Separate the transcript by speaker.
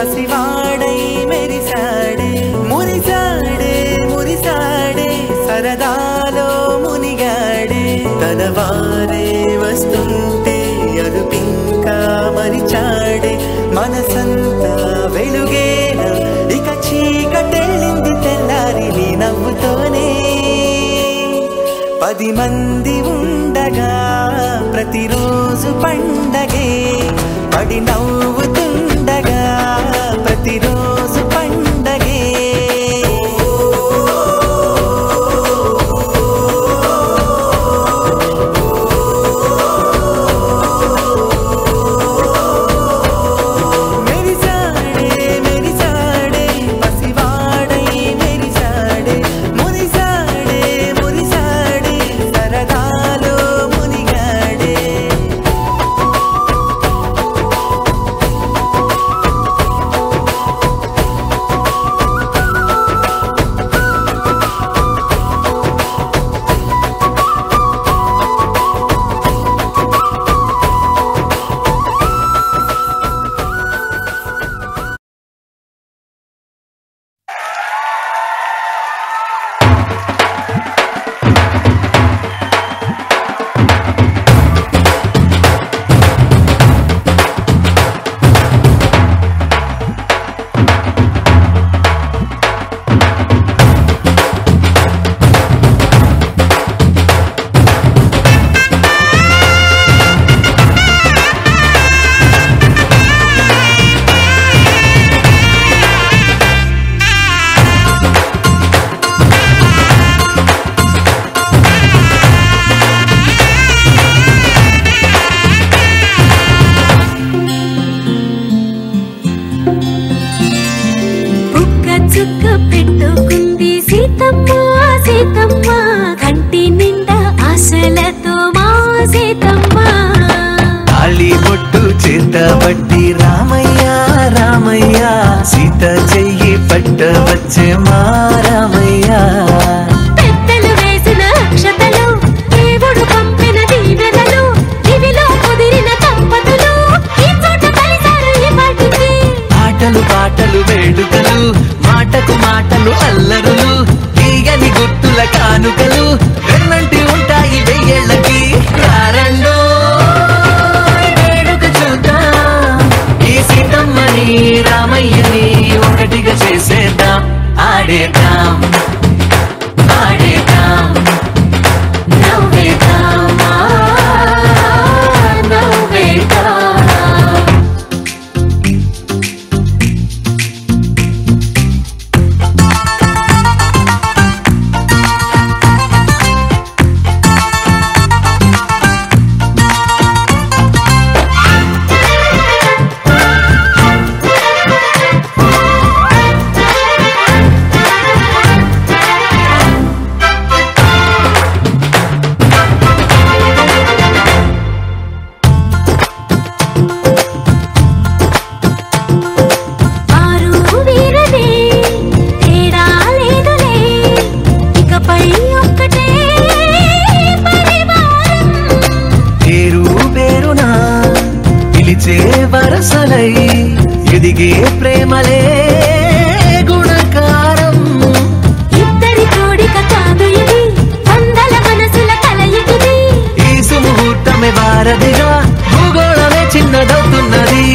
Speaker 1: పసివాడై మెరిసాడే మురిసాడే మురిసాడే సరదాలో మునిగాడే తన వారే వస్తుంటే అదుపింకా మరిచాడే మనసంతా వెలుగేనా ఇక చీకటెళ్ళింది తెల్లారి నీ నవ్వుతోనే 10 మంది ఉండగా ప్రతిరోజు పండగే పడి నవ్వుతుండగా ప్రతిరోజు పండగే చేతబట్టి రామయ్య రామయ్య సీత చెయ్యి పట్ట వచ్చే మా రామయ్య
Speaker 2: పెద్దలు వేసిన అక్షతలు దేవుడు పంపిన దీవెనలు దివిలో కుదిరిన దంపతులు ఈ చోట కలిసారు ఈ పాటికి
Speaker 1: ఆటలు పాటలు వేడుకలు మాటకు మాటలు అల్లరులు తీయని గుర్తుల కానుకలు వెన్నంటి ఉంటాయి వెయ్యేళ్ళకి రారండో రామయ్యని ఒకటిగా చేసేద్దాం ఆడేద్దాం ఆడేద్దాం నవ్వేద్దాం నవ్వేద్దాం వరసలై ఎదిగే ప్రేమలే గుణకారం
Speaker 2: ఇద్దరి కోడిక కాదు ఇది వందల మనసుల కలయికిది
Speaker 1: ఈ సుముహూర్తమే వారధిగా భూగోళమే చిన్నదవుతున్నది